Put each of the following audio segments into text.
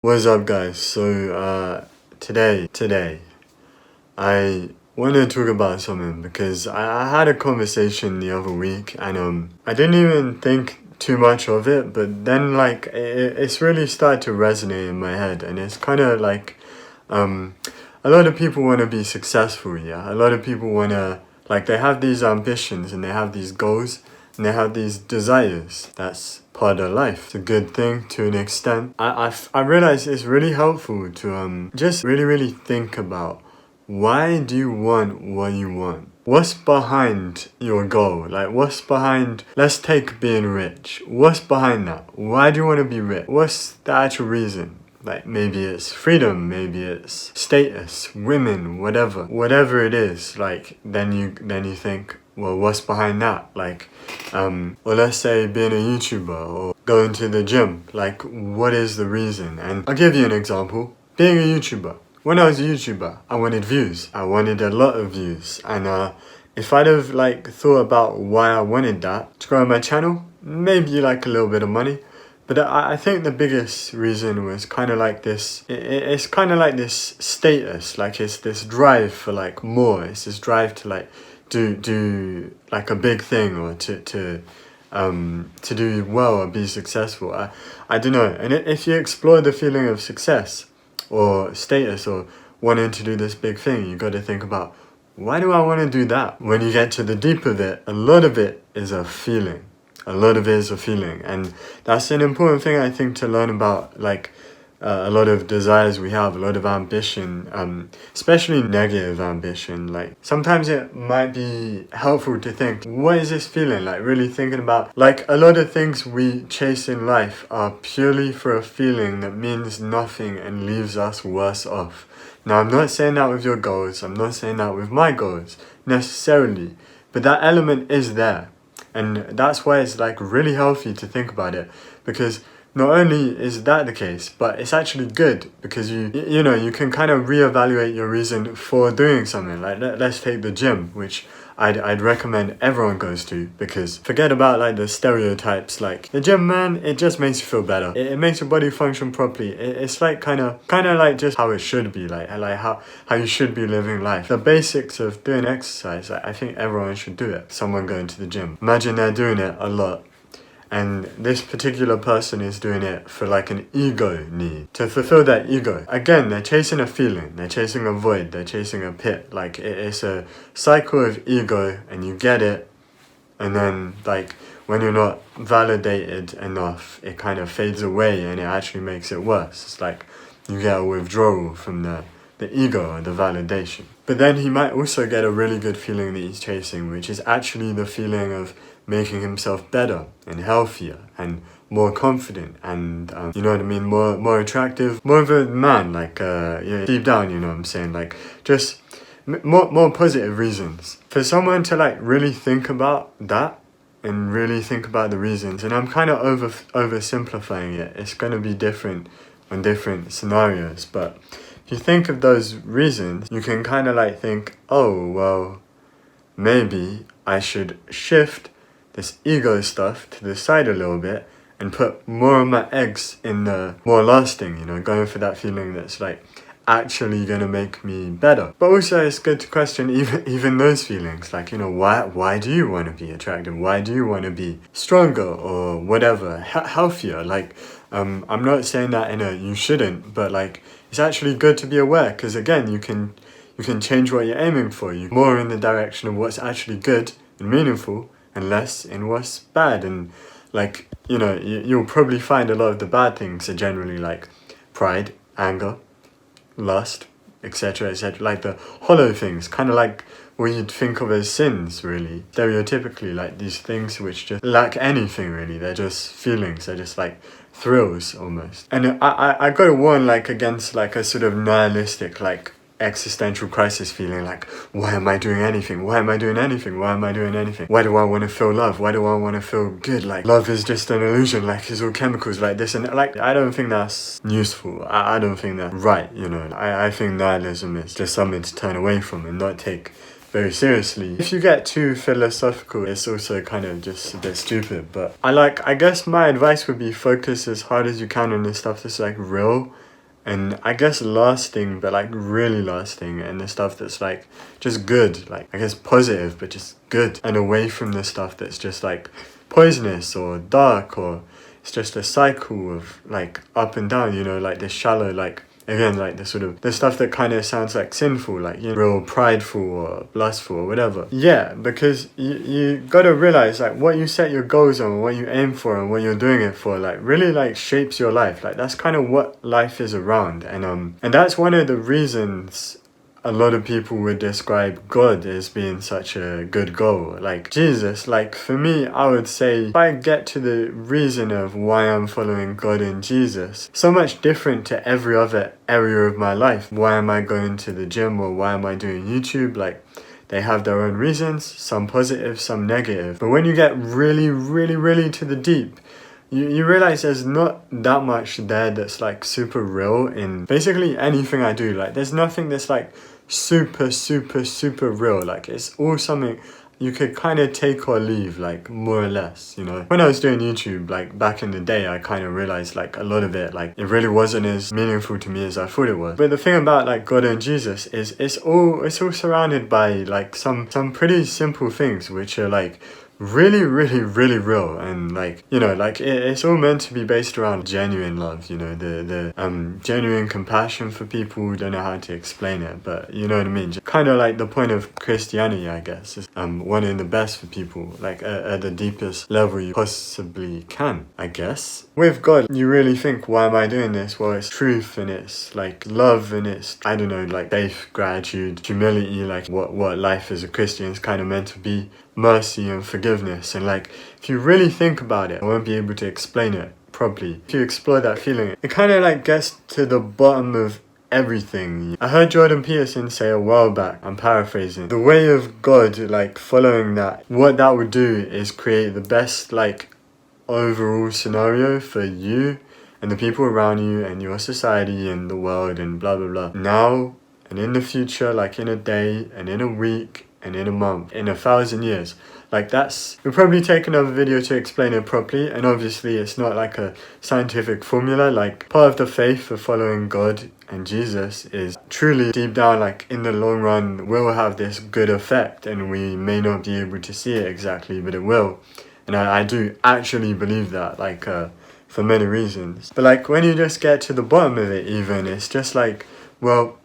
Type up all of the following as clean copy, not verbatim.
What's up, guys? So, today, I want to talk about something because I had a conversation the other week and I didn't even think too much of it, but then like it's really started to resonate in my head, and it's kind of like um a lot of people want to be successful, yeah. A lot of people want to like they have these ambitions and they have these goals and they have these desires. That's part of life. It's a good thing to an extent. I realize it's really helpful to just really think about why do you want what you want? What's behind your goal? Like, what's behind, let's take being rich. What's behind that? Why do you want to be rich? What's the actual reason? Like, maybe it's freedom, maybe it's status, women, whatever it is. Like, then you think, well, what's behind that? Like, or let's say being a YouTuber or going to the gym. Like, what is the reason? And I'll give you an example. Being a YouTuber. When I was a YouTuber, I wanted views. I wanted a lot of views. And if I'd have like thought about why I wanted that to grow my channel, maybe like a little bit of money. But I think the biggest reason was kind of like this, it's kind of like this status, like it's this drive for like more. It's this drive to like do like a big thing or to do well or be successful. I don't know. And if you explore the feeling of success or status or wanting to do this big thing, you got to think about, why do I want to do that? When you get to the deep of it, a lot of it is a feeling. A lot of it is a feeling. And that's an important thing, I think, to learn about, like, a lot of desires we have, a lot of ambition, especially negative ambition. Like, sometimes it might be helpful to think, what is this feeling? Like, really thinking about, like, a lot of things we chase in life are purely for a feeling that means nothing and leaves us worse off. Now, I'm not saying that with your goals, I'm not saying that with my goals, necessarily, but that element is there. And that's why it's like really healthy to think about it, because not only is that the case, but it's actually good because you know you can kind of reevaluate your reason for doing something. Like let's take the gym, which I'd recommend everyone goes to, because forget about like the stereotypes. Like the gym, man, it just makes you feel better. It makes your body function properly. It's like kind of like just how it should be, like how you should be living life. The basics of doing exercise, I think everyone should do it. Someone going to the gym, imagine they're doing it a lot. And this particular person is doing it for like an ego need, to fulfill that ego. Again, they're chasing a feeling, they're chasing a void, they're chasing a pit. Like it's a cycle of ego, and you get it, and then like when you're not validated enough, it kind of fades away and it actually makes it worse. It's like you get a withdrawal from the ego or the validation. But then he might also get a really good feeling that he's chasing, which is actually the feeling of making himself better and healthier and more confident and you know what I mean, more attractive, more of a man, like yeah, deep down, you know what I'm saying, like just more positive reasons for someone to like really think about that and really think about the reasons. And I'm kind of oversimplifying it. It's going to be different on different scenarios, but if you think of those reasons, you can kind of like think, oh well, maybe I should shift this ego stuff to the side a little bit and put more of my eggs in the more lasting, you know, going for that feeling that's like actually gonna make me better. But also it's good to question even those feelings, like, you know, why do you want to be attractive? Why do you want to be stronger or whatever, healthier? Like I'm not saying that in a you shouldn't, but like it's actually good to be aware, because again you can change what you're aiming for. You more in the direction of what's actually good and meaningful, and less in what's bad. And like, you know, you'll probably find a lot of the bad things are generally like pride, anger, lust, etc., like the hollow things, kind of like what you'd think of as sins, really, stereotypically, like these things which just lack anything really. They're just feelings, they're just like thrills almost. And I gotta warn like against like a sort of nihilistic, like existential crisis feeling, like, why am I doing anything? Why am I doing anything? Why am I doing anything? Why do I want to feel love? Why do I want to feel good? Like, love is just an illusion, like it's all chemicals, like this and that. Like, I don't think that's useful. I don't think that's right, you know. I think nihilism is just something to turn away from and not take very seriously. If you get too philosophical, it's also kind of just a bit stupid. But I guess my advice would be focus as hard as you can on the stuff that's like real and I guess lasting, but like really lasting, and the stuff that's like just good, like I guess positive, but just good, and away from the stuff that's just like poisonous or dark, or it's just a cycle of like up and down, you know, like this shallow, like again, like the sort of the stuff that kind of sounds like sinful, like, you know, real prideful or lustful or whatever. Yeah, because you gotta realize like what you set your goals on, what you aim for, and what you're doing it for, like really like shapes your life. Like that's kind of what life is around, and that's one of the reasons a lot of people would describe God as being such a good goal. Like Jesus, like for me, I would say if I get to the reason of why I'm following God and Jesus, so much different to every other area of my life. Why am I going to the gym, or why am I doing YouTube? Like they have their own reasons, some positive, some negative. But when you get really, really, really to the deep, you realize there's not that much there that's like super real in basically anything I do. Like there's nothing that's like super, super, super real. Like it's all something you could kind of take or leave, like more or less, you know. When I was doing YouTube, like back in the day, I kind of realized like a lot of it, like it really wasn't as meaningful to me as I thought it was. But the thing about like God and Jesus is it's all surrounded by like some pretty simple things, which are like really, really, really real, and like, you know, like it's all meant to be based around genuine love, you know, the genuine compassion for people who don't know how to explain it, but you know what I mean, just kind of like the point of Christianity, I guess, is wanting the best for people, like at the deepest level you possibly can, I guess. With God, you really think, why am I doing this? Well, it's truth, and it's like love, and it's, I don't know, like faith, gratitude, humility, like what life as a Christian is kind of meant to be, mercy and forgiveness. And like if you really think about it, I won't be able to explain it properly. If you explore that feeling, it kind of like gets to the bottom of everything. I heard Jordan Peterson say a while back, I'm paraphrasing, the way of God, like following that, what that would do is create the best like overall scenario for you and the people around you and your society and the world and blah blah blah, now and in the future, like in a day and in a week and in a month, in 1,000 years. Like that's, we'll probably take another video to explain it properly, and obviously it's not like a scientific formula. Like part of the faith of following God and Jesus is truly deep down, like in the long run will have this good effect, and we may not be able to see it exactly, but it will. And I do actually believe that, like for many reasons. But like when you just get to the bottom of it, even, it's just like, well,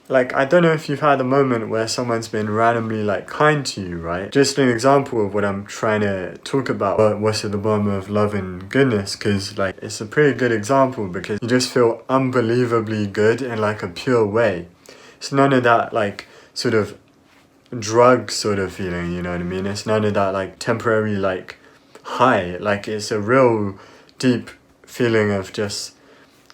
like, I don't know if you've had a moment where someone's been randomly, like, kind to you, right? Just an example of what I'm trying to talk about, what's at the bottom of love and goodness, because, like, it's a pretty good example, because you just feel unbelievably good in, like, a pure way. It's none of that, like, sort of drug sort of feeling, you know what I mean? It's none of that, like, temporary, like, high. Like, it's a real deep feeling of just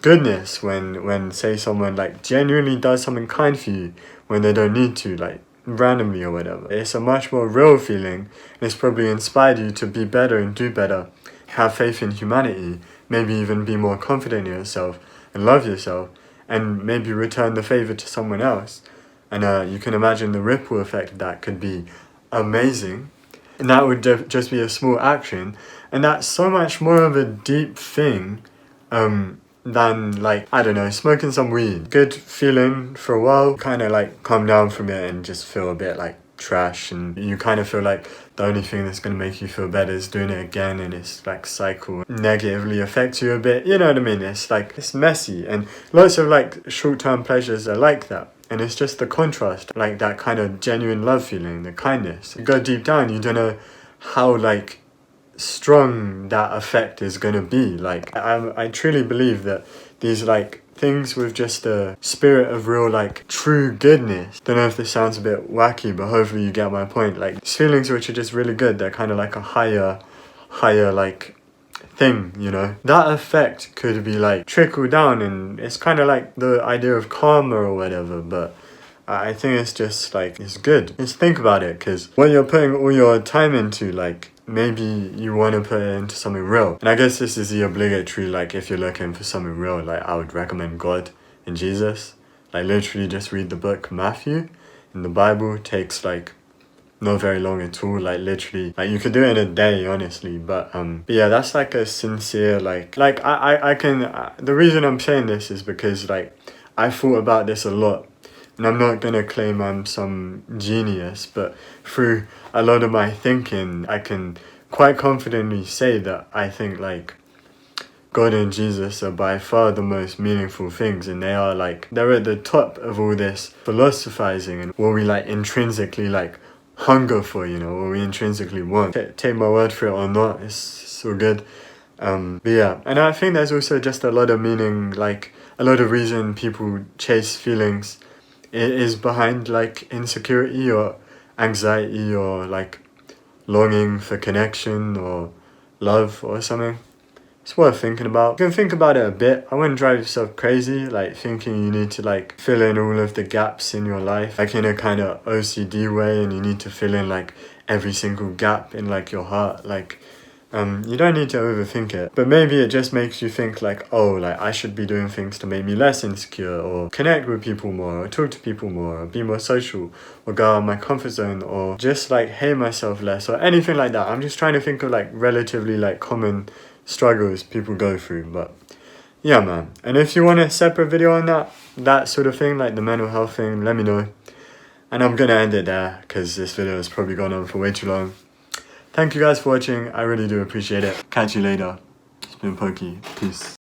goodness when say someone like genuinely does something kind for you when they don't need to, like randomly or whatever. It's a much more real feeling, and it's probably inspired you to be better and do better, have faith in humanity, maybe even be more confident in yourself and love yourself, and maybe return the favor to someone else. And you can imagine the ripple effect of that could be amazing, and that would just be a small action, and that's so much more of a deep thing than, like, I don't know, smoking some weed. Good feeling for a while, kind of like calm down from it and just feel a bit like trash, and you kind of feel like the only thing that's going to make you feel better is doing it again, and it's like cycle negatively affects you a bit, you know what I mean? It's like, it's messy, and lots of like short-term pleasures are like that. And it's just the contrast, like that kind of genuine love feeling, the kindness. You go deep down, you don't know how like strong that effect is gonna be. Like I truly believe that these like things with just a spirit of real like true goodness, don't know if this sounds a bit wacky, but hopefully you get my point. Like these feelings which are just really good, they're kind of like a higher like thing, you know. That effect could be like trickle down, and it's kind of like the idea of karma or whatever, but I think it's just like, it's good. Just think about it, because when you're putting all your time into, like maybe you want to put it into something real. And I guess this is the obligatory, like if you're looking for something real, like I would recommend God and Jesus. Like literally just read the book Matthew in the Bible. Takes like not very long at all, like literally, like you could do it in a day, honestly. But yeah, that's like a sincere, like I can, the reason I'm saying this is because like I thought about this a lot, and I'm not gonna claim I'm some genius, but through a lot of my thinking, I can quite confidently say that I think like God and Jesus are by far the most meaningful things, and they are like, they're at the top of all this philosophizing and what we like intrinsically like hunger for, you know, what we intrinsically want. Take my word for it or not, it's all good. But yeah, and I think there's also just a lot of meaning, like a lot of reason people chase feelings is behind like insecurity or anxiety or like longing for connection or love or something. It's worth thinking about. You can think about it a bit. I wouldn't drive yourself crazy, like thinking you need to like fill in all of the gaps in your life, like in a kind of OCD way, and you need to fill in like every single gap in like your heart. Like, you don't need to overthink it, but maybe it just makes you think like, oh, like I should be doing things to make me less insecure, or connect with people more, or talk to people more, or be more social, or go out of my comfort zone, or just like hate myself less, or anything like that. I'm just trying to think of like relatively like common struggles people go through. But yeah, man, and if you want a separate video on that sort of thing, like the mental health thing, let me know. And I'm gonna end it there because this video has probably gone on for way too long. Thank you guys for watching. I really do appreciate it. Catch you later. It's been Pokey. Peace.